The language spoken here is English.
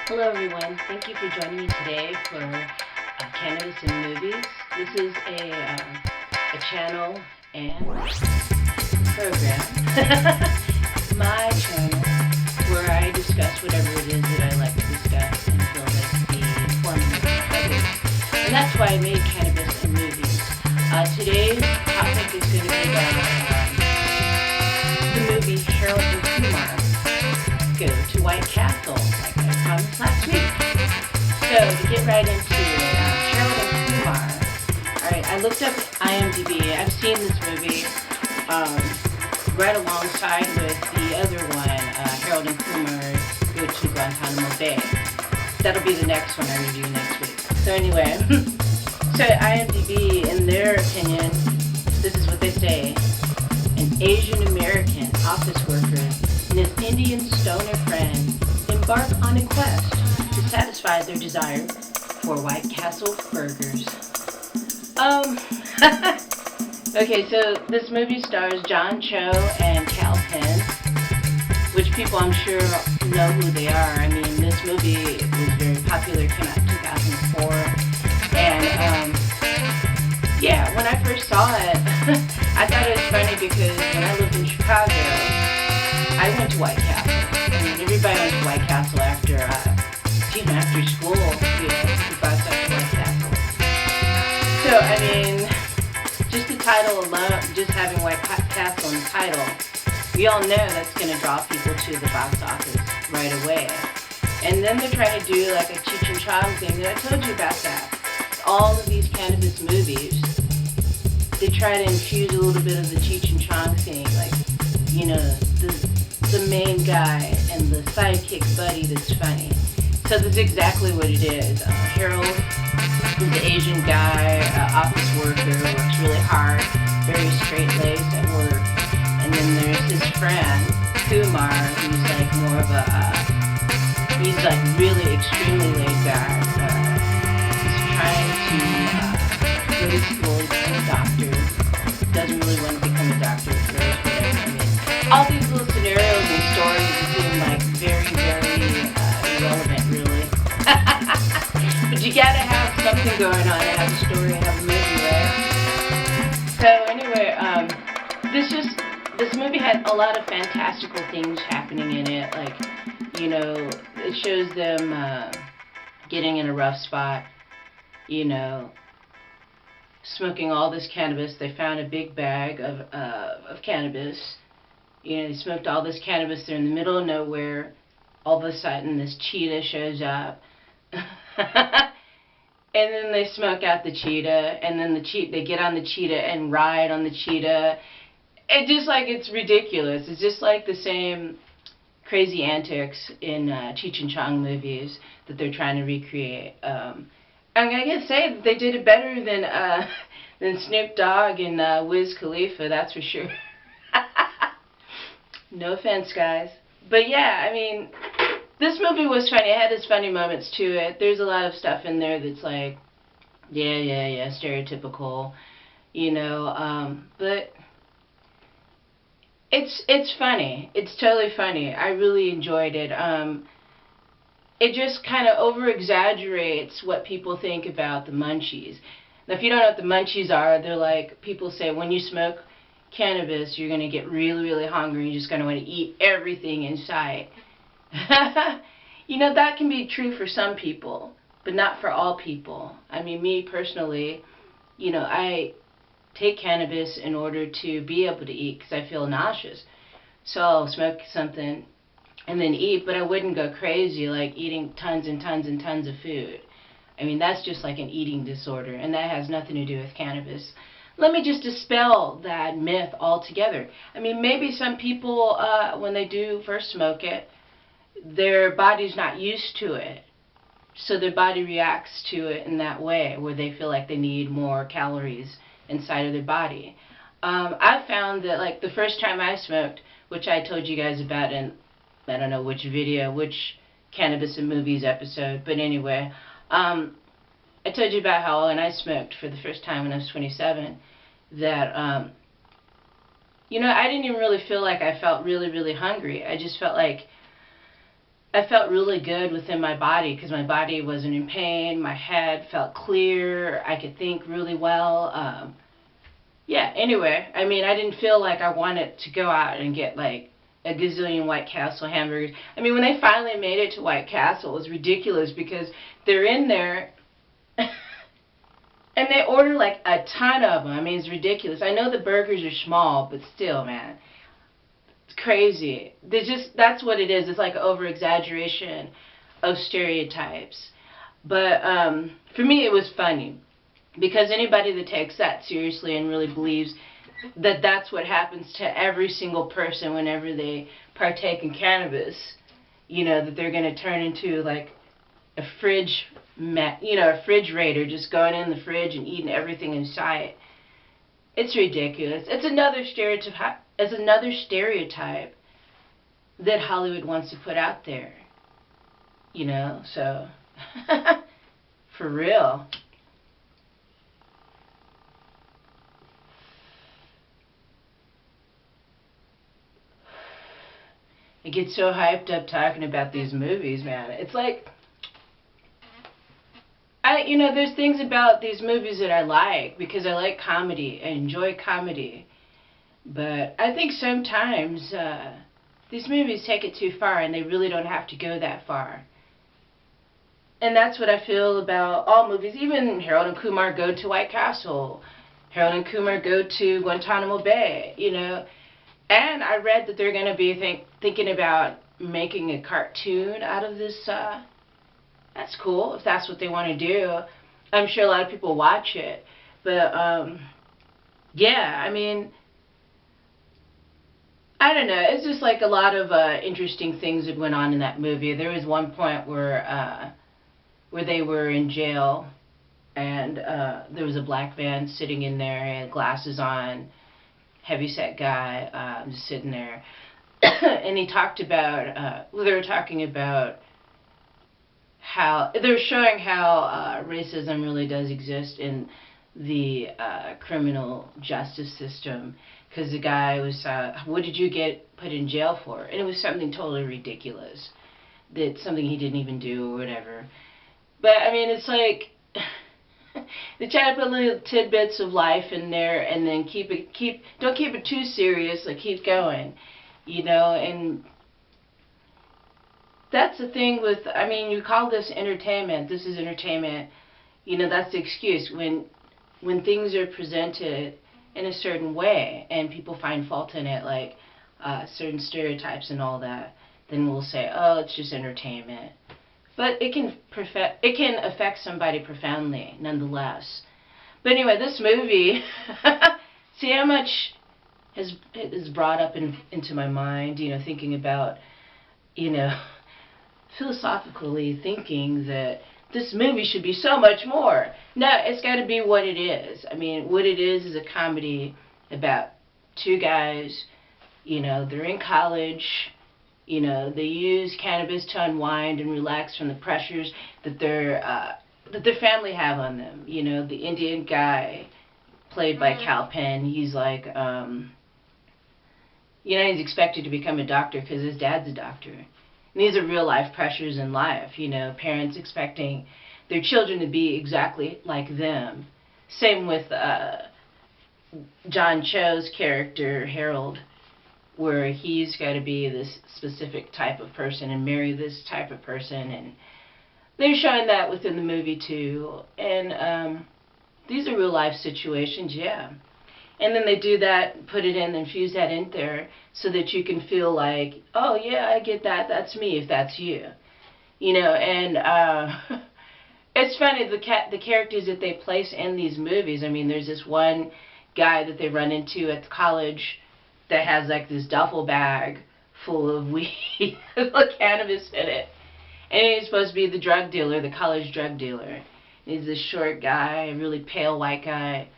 Hello everyone, thank you for joining me today for Cannabis and Movies. This is a channel and program, my channel, where I discuss whatever it is that I like to discuss and feel like the informative others. And that's why I made Cannabis and Movies. Today's topic is going to be about the movie Harold and Kumar Go to White Castle, like I promised last week. So, to get right into it, Harold and Kumar. Alright, I looked up IMDb. I've seen this movie right alongside with the other one, Harold and Kumar Go to Guantanamo Bay. That'll be the next one I review next week. So anyway, so IMDb, in their opinion, this is what they say. An Asian American office worker and his Indian stoner friend embark on a quest to satisfy their desire for White Castle burgers. Okay, so this movie stars John Cho and Cal Penn, which people I'm sure know who they are. I mean, this movie was very popular, came out in 2004, and yeah, when I first saw it, I thought it was funny because when I lived in Chicago, I went to White Castle. I mean, everybody went to White Castle after school, we bus up to White Castle. So, I mean, just the title alone, just having White Castle in the title, we all know that's going to draw people to the box office right away. And then they're trying to do like a Cheech and Chong thing. I told you about that. All of these cannabis movies, they try to infuse a little bit of the Cheech and Chong thing, like, you know, the main guy and the sidekick buddy that's funny. So that's exactly what it is. Harold is the Asian guy, office worker, works really hard, very straight-laced at work. And then there's his friend, Kumar, who's like more of he's like really extremely laid back. He's trying to go to school to become a doctor. Doesn't really want to become a doctor at first, whatever. I mean, all these little scenarios and stories seem like very, very irrelevant, really. But you gotta have something going on, and have a story, and have a movie, right? So anyway, this movie had a lot of fantastical things happening in it. Like, you know, it shows them getting in a rough spot, you know, smoking all this cannabis. They found a big bag of cannabis. You know, they smoked all this cannabis. They're in the middle of nowhere. All of a sudden, this cheetah shows up. And then they smoke out the cheetah. And then they get on the cheetah and ride on the cheetah. It's just like, it's ridiculous. It's just like the same crazy antics in Cheech and Chong movies that they're trying to recreate. I'm gonna say that they did it better than Snoop Dogg and Wiz Khalifa, that's for sure. No offense, guys. But yeah, I mean, this movie was funny. It had its funny moments to it. There's a lot of stuff in there that's like, yeah, stereotypical, you know, but it's funny. It's totally funny. I really enjoyed it. It just kind of over-exaggerates what people think about the munchies. Now, if you don't know what the munchies are, they're like, people say when you smoke cannabis, you're going to get really, really hungry. You're just going to want to eat everything in sight. You know, that can be true for some people, but not for all people. I mean, me personally, you know, I take cannabis in order to be able to eat because I feel nauseous. So I'll smoke something and then eat, but I wouldn't go crazy like eating tons and tons and tons of food. I mean, that's just like an eating disorder, and that has nothing to do with cannabis. Let me just dispel that myth altogether. I mean, maybe some people, when they do first smoke it, their body's not used to it, so their body reacts to it in that way, where they feel like they need more calories inside of their body. I found that, like, the first time I smoked, which I told you guys about in, I don't know which video, which Cannabis and Movies episode, but anyway, I told you about how when I smoked for the first time when I was 27, that, you know, I didn't even really feel like I felt really, really hungry. I just felt like I felt really good within my body because my body wasn't in pain. My head felt clear. I could think really well. Yeah, anyway, I mean, I didn't feel like I wanted to go out and get like a gazillion White Castle hamburgers. I mean, when they finally made it to White Castle, it was ridiculous because they're in there and they order like a ton of them. I mean, it's ridiculous. I know the burgers are small, but still, man, it's crazy. That's what it is. It's like over-exaggeration of stereotypes. But for me, it was funny. Because anybody that takes that seriously and really believes that that's what happens to every single person whenever they partake in cannabis, you know, that they're going to turn into like a a refrigerator, just going in the fridge and eating everything in sight. It's ridiculous. It's another stereotype. It's another stereotype that Hollywood wants to put out there. You know, so for real. I get so hyped up talking about these movies, man. It's like, there's things about these movies that I like because I like comedy. I enjoy comedy. But I think sometimes these movies take it too far and they really don't have to go that far. And that's what I feel about all movies. Even Harold and Kumar go to White Castle. Harold and Kumar go to Guantanamo Bay, you know. And I read that they're going to be thinking about making a cartoon out of this. That's cool, if that's what they want to do. I'm sure a lot of people watch it. But, yeah, I mean, I don't know. It's just like a lot of interesting things that went on in that movie. There was one point where they were in jail, and there was a black man sitting in there, he had glasses on, heavyset guy, just sitting there, and he talked about, they were talking about how, they were showing how racism really does exist in the criminal justice system, because the guy was, what did you get put in jail for? And it was something totally ridiculous, that something he didn't even do or whatever. But, I mean, it's like, they try to put little tidbits of life in there and then don't keep it too serious, like keep going, you know, and that's the thing with, I mean, you call this entertainment, this is entertainment, you know, that's the excuse. When things are presented in a certain way and people find fault in it, like certain stereotypes and all that, then we'll say, oh, it's just entertainment. But it can affect somebody profoundly, nonetheless. But anyway, this movie, see how much is brought up into my mind, you know, thinking about, you know, philosophically thinking that this movie should be so much more. No, it's got to be what it is. I mean, what it is a comedy about two guys, you know, they're in college. You know, they use cannabis to unwind and relax from the pressures that their family have on them. You know, the Indian guy, played by Kal Penn, he's like, you know, he's expected to become a doctor because his dad's a doctor. And these are real life pressures in life, you know, parents expecting their children to be exactly like them. Same with John Cho's character, Harold, where he's got to be this specific type of person and marry this type of person, and they're showing that within the movie too. And these are real life situations, yeah. And then they do that, put it in, infuse that in there, so that you can feel like, oh yeah, I get that. That's me if that's you, you know. And it's funny the characters that they place in these movies. I mean, there's this one guy that they run into at the college that has like this duffel bag full of weed with cannabis in it. And he's supposed to be the drug dealer, the college drug dealer. He's this short guy, a really pale white guy.